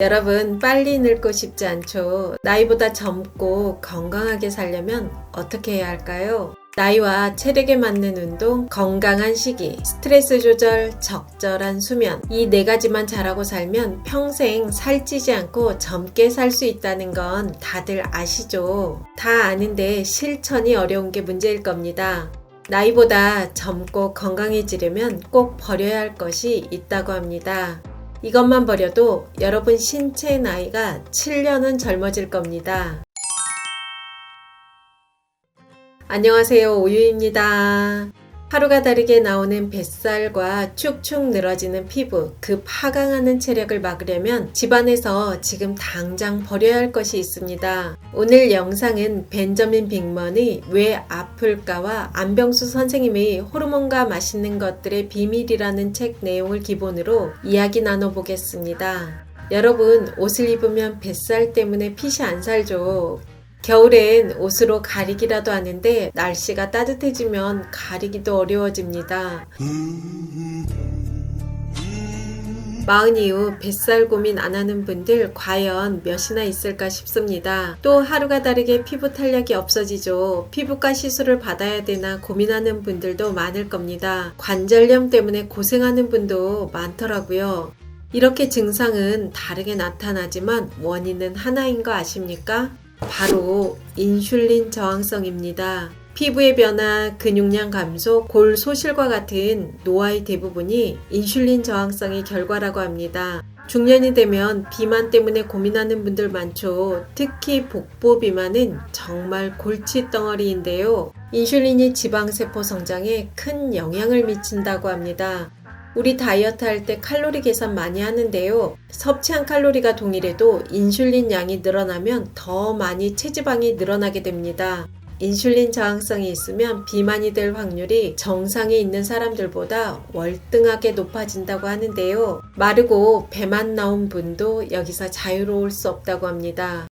여러분, 빨리 늙고 싶지 않죠? 나이보다 젊고 건강하게 살려면 어떻게 해야 할까요? 나이와 체력에 맞는 운동, 건강한 식이, 스트레스 조절, 적절한 수면, 이 네 가지만 잘하고 살면 평생 살찌지 않고 젊게 살 수 있다는 건 다들 아시죠? 다 아는데 실천이 어려운 게 문제일 겁니다. 나이보다 젊고 건강해지려면 꼭 버려야 할 것이 있다고 합니다. 이것만 버려도 여러분 신체 나이가 7년은 젊어질 겁니다. 안녕하세요, 오유입니다. 하루가 다르게 나오는 뱃살과 축축 늘어지는 피부, 그 파강하는 체력을 막으려면 집안에서 지금 당장 버려야 할 것이 있습니다. 오늘 영상은 벤저민 빅먼의 왜 아플까와 안병수 선생님의 호르몬과 맛있는 것들의 비밀이라는 책 내용을 기본으로 이야기 나눠보겠습니다. 여러분, 옷을 입으면 뱃살 때문에 핏이 안 살죠. 겨울엔 옷으로 가리기라도 하는데 날씨가 따뜻해지면 가리기도 어려워집니다. 마흔 이후 뱃살 고민 안 하는 분들 과연 몇이나 있을까 싶습니다. 또 하루가 다르게 피부 탄력이 없어지죠. 피부과 시술을 받아야 되나 고민하는 분들도 많을 겁니다. 관절염 때문에 고생하는 분도 많더라고요. 이렇게 증상은 다르게 나타나지만 원인은 하나인 거 아십니까? 바로 인슐린 저항성입니다. 피부의 변화, 근육량 감소, 골 소실과 같은 노화의 대부분이 인슐린 저항성의 결과라고 합니다. 중년이 되면 비만 때문에 고민하는 분들 많죠. 특히 복부 비만은 정말 골칫덩어리인데요. 인슐린이 지방세포 성장에 큰 영향을 미친다고 합니다. 우리 다이어트 할 때 칼로리 계산 많이 하는데요. 섭취한 칼로리가 동일해도 인슐린 양이 늘어나면 더 많이 체지방이 늘어나게 됩니다. 인슐린 저항성이 있으면 비만이 될 확률이 정상에 있는 사람들보다 월등하게 높아진다고 하는데요. 마르고 배만 나온 분도 여기서 자유로울 수 없다고 합니다.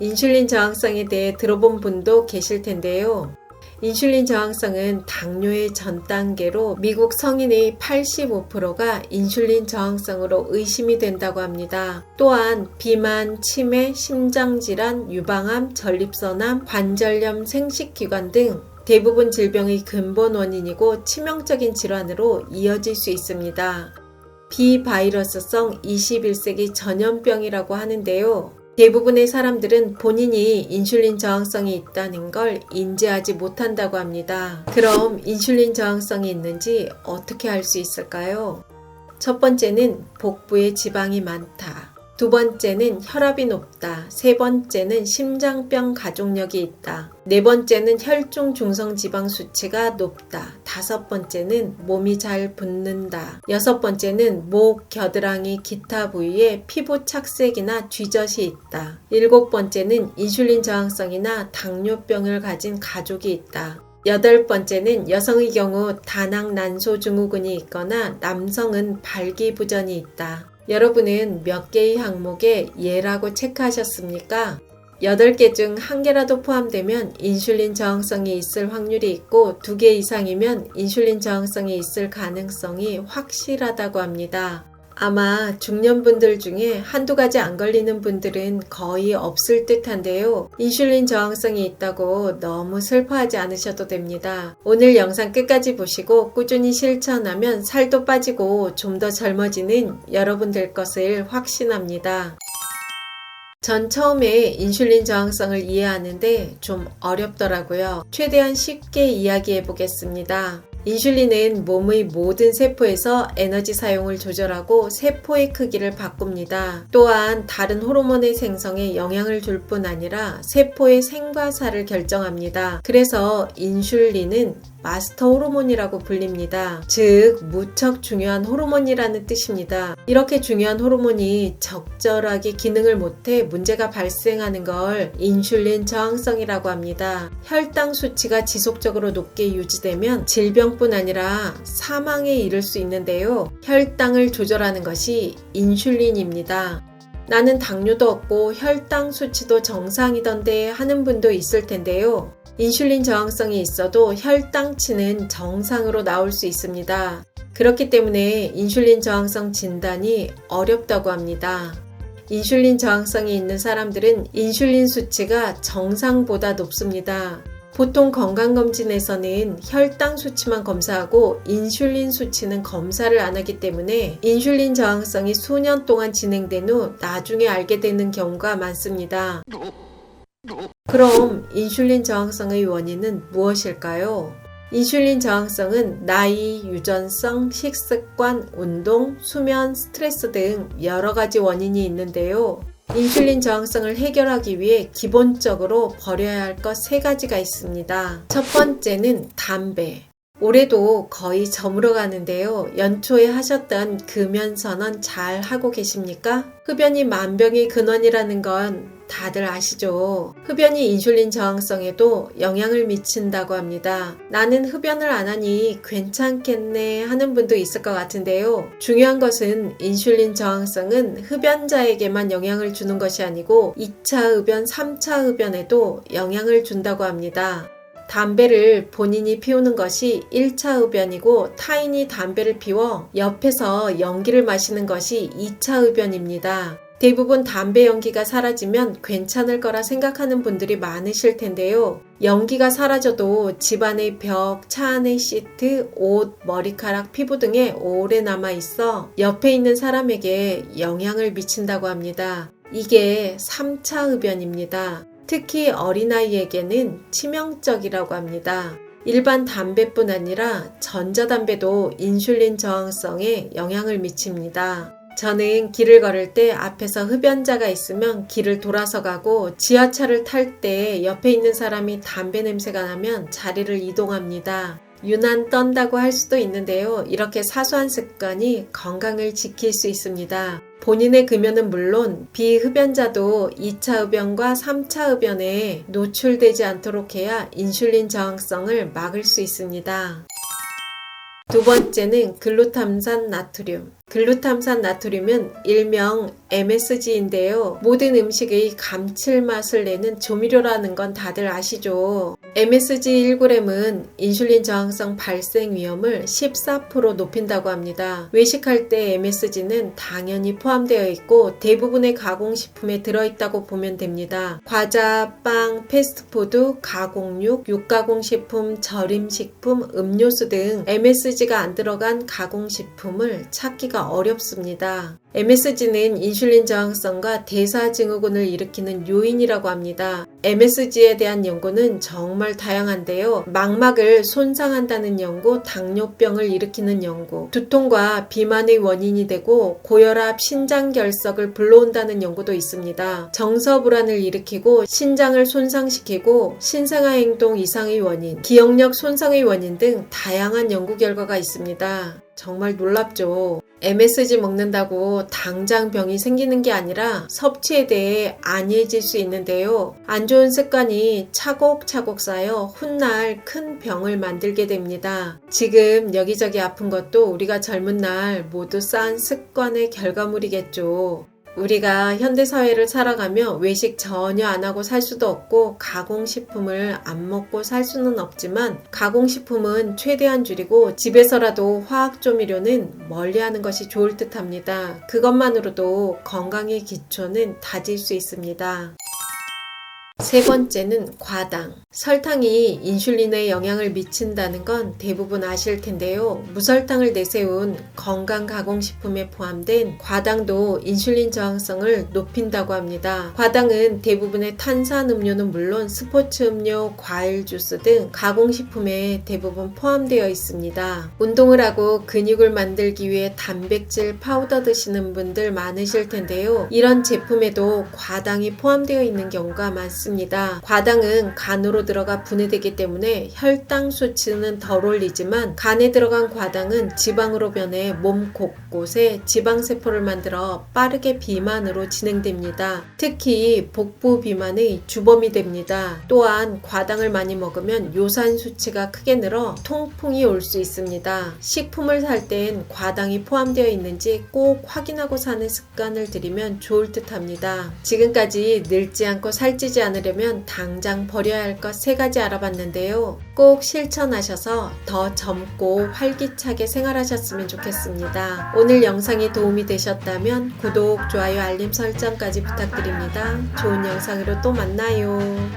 인슐린 저항성에 대해 들어본 분도 계실 텐데요. 인슐린 저항성은 당뇨의 전 단계로 미국 성인의 85%가 인슐린 저항성으로 의심이 된다고 합니다. 또한 비만, 치매, 심장질환, 유방암, 전립선암, 관절염, 생식기관 등 대부분 질병의 근본 원인이고 치명적인 질환으로 이어질 수 있습니다. 비바이러스성 21세기 전염병이라고 하는데요. 대부분의 사람들은 본인이 인슐린 저항성이 있다는 걸 인지하지 못한다고 합니다. 그럼 인슐린 저항성이 있는지 어떻게 알 수 있을까요? 첫 번째는 복부에 지방이 많다. 두 번째는 혈압이 높다. 세 번째는 심장병 가족력이 있다. 네 번째는 혈중 중성 지방 수치가 높다. 다섯 번째는 몸이 잘 붓는다. 여섯 번째는 목, 겨드랑이, 기타 부위에 피부 착색이나 쥐젖이 있다. 일곱 번째는 인슐린 저항성이나 당뇨병을 가진 가족이 있다. 여덟 번째는 여성의 경우 다낭 난소 증후군이 있거나 남성은 발기부전이 있다. 여러분은 몇 개의 항목에 예라고 체크하셨습니까? 8개 중 1개라도 포함되면 인슐린 저항성이 있을 확률이 있고 2개 이상이면 인슐린 저항성이 있을 가능성이 확실하다고 합니다. 아마 중년분들 중에 한두 가지 안 걸리는 분들은 거의 없을 듯한데요. 인슐린 저항성이 있다고 너무 슬퍼하지 않으셔도 됩니다. 오늘 영상 끝까지 보시고 꾸준히 실천하면 살도 빠지고 좀 더 젊어지는 여러분 될 것을 확신합니다. 전 처음에 인슐린 저항성을 이해하는데 좀 어렵더라고요. 최대한 쉽게 이야기해 보겠습니다. 인슐린은 몸의 모든 세포에서 에너지 사용을 조절하고 세포의 크기를 바꿉니다. 또한 다른 호르몬의 생성에 영향을 줄 뿐 아니라 세포의 생과사를 결정합니다. 그래서 인슐린은 마스터 호르몬이라고 불립니다. 즉, 무척 중요한 호르몬이라는 뜻입니다. 이렇게 중요한 호르몬이 적절하게 기능을 못해 문제가 발생하는 걸 인슐린 저항성이라고 합니다. 혈당 수치가 지속적으로 높게 유지되면 질병뿐 아니라 사망에 이를 수 있는데요. 혈당을 조절하는 것이 인슐린입니다. 나는 당뇨도 없고 혈당 수치도 정상이던데 하는 분도 있을 텐데요. 인슐린 저항성이 있어도 혈당치는 정상으로 나올 수 있습니다. 그렇기 때문에 인슐린 저항성 진단이 어렵다고 합니다. 인슐린 저항성이 있는 사람들은 인슐린 수치가 정상보다 높습니다. 보통 건강검진에서는 혈당 수치만 검사하고 인슐린 수치는 검사를 안 하기 때문에 인슐린 저항성이 수년 동안 진행된 후 나중에 알게 되는 경우가 많습니다. 그럼 인슐린 저항성의 원인은 무엇일까요? 인슐린 저항성은 나이, 유전성, 식습관, 운동, 수면, 스트레스 등 여러 가지 원인이 있는데요. 인슐린 저항성을 해결하기 위해 기본적으로 버려야 할 것 3가지가 있습니다. 첫 번째는 담배. 올해도 거의 저물어 가는데요. 연초에 하셨던 금연선언 잘 하고 계십니까? 흡연이 만병의 근원이라는 건 다들 아시죠? 흡연이 인슐린 저항성에도 영향을 미친다고 합니다. 나는 흡연을 안 하니 괜찮겠네 하는 분도 있을 것 같은데요. 중요한 것은 인슐린 저항성은 흡연자에게만 영향을 주는 것이 아니고 2차 흡연, 3차 흡연에도 영향을 준다고 합니다. 담배를 본인이 피우는 것이 1차 흡연이고 타인이 담배를 피워 옆에서 연기를 마시는 것이 2차 흡연입니다. 대부분 담배 연기가 사라지면 괜찮을 거라 생각하는 분들이 많으실 텐데요. 연기가 사라져도 집안의 벽, 차 안의 시트, 옷, 머리카락, 피부 등에 오래 남아있어 옆에 있는 사람에게 영향을 미친다고 합니다. 이게 3차 흡연입니다. 특히 어린아이에게는 치명적이라고 합니다. 일반 담배뿐 아니라 전자담배도 인슐린 저항성에 영향을 미칩니다. 저는 길을 걸을 때 앞에서 흡연자가 있으면 길을 돌아서 가고 지하철을 탈 때 옆에 있는 사람이 담배 냄새가 나면 자리를 이동합니다. 유난 떤다고 할 수도 있는데요. 이렇게 사소한 습관이 건강을 지킬 수 있습니다. 본인의 금연은 물론 비흡연자도 2차 흡연과 3차 흡연에 노출되지 않도록 해야 인슐린 저항성을 막을 수 있습니다. 두 번째는 글루탐산 나트륨. 글루탐산 나트륨은 일명 MSG인데요. 모든 음식의 감칠맛을 내는 조미료라는 건 다들 아시죠? MSG 1g은 인슐린 저항성 발생 위험을 14% 높인다고 합니다. 외식할 때 MSG는 당연히 포함되어 있고 대부분의 가공식품에 들어있다고 보면 됩니다. 과자, 빵, 패스트푸드, 가공육, 육가공식품, 절임식품, 음료수 등 MSG가 안 들어간 가공식품을 찾기가 어렵습니다. MSG는 인슐린 저항성과 대사증후군을 일으키는 요인이라고 합니다. MSG에 대한 연구는 정말 다양한데요. 망막을 손상한다는 연구, 당뇨병을 일으키는 연구, 두통과 비만의 원인이 되고 고혈압, 신장결석을 불러온다는 연구도 있습니다. 정서불안을 일으키고 신장을 손상시키고 신생아행동 이상의 원인, 기억력 손상의 원인 등 다양한 연구 결과가 있습니다. 정말 놀랍죠. MSG 먹는다고 당장 병이 생기는 게 아니라 섭취에 대해 안이해질 수 있는데요. 안 좋은 습관이 차곡차곡 쌓여 훗날 큰 병을 만들게 됩니다. 지금 여기저기 아픈 것도 우리가 젊은 날 모두 쌓은 습관의 결과물이겠죠. 우리가 현대사회를 살아가며 외식 전혀 안 하고 살 수도 없고 가공식품을 안 먹고 살 수는 없지만 가공식품은 최대한 줄이고 집에서라도 화학조미료는 멀리하는 것이 좋을 듯 합니다. 그것만으로도 건강의 기초는 다질 수 있습니다. 세 번째는 과당. 설탕이 인슐린에 영향을 미친다는 건 대부분 아실 텐데요. 무설탕을 내세운 건강 가공식품에 포함된 과당도 인슐린 저항성을 높인다고 합니다. 과당은 대부분의 탄산음료는 물론 스포츠 음료, 과일 주스 등 가공식품에 대부분 포함되어 있습니다. 운동을 하고 근육을 만들기 위해 단백질 파우더 드시는 분들 많으실 텐데요. 이런 제품에도 과당이 포함되어 있는 경우가 많습니다. 과당은 간으로 들어가 분해되기 때문에 혈당 수치는 덜 올리지만 간에 들어간 과당은 지방으로 변해 몸 곳곳에 지방세포를 만들어 빠르게 비만으로 진행됩니다. 특히 복부 비만의 주범이 됩니다. 또한 과당을 많이 먹으면 요산 수치가 크게 늘어 통풍이 올 수 있습니다. 식품을 살 땐 과당이 포함되어 있는지 꼭 확인하고 사는 습관을 들이면 좋을 듯 합니다. 지금까지 늙지 않고 살찌지 않으려 않으려면 당장 버려야 할 것 3가지 알아봤는데요. 꼭 실천하셔서 더 젊고 활기차게 생활하셨으면 좋겠습니다. 오늘 영상이 도움이 되셨다면 구독, 좋아요, 알림 설정까지 부탁드립니다. 좋은 영상으로 또 만나요.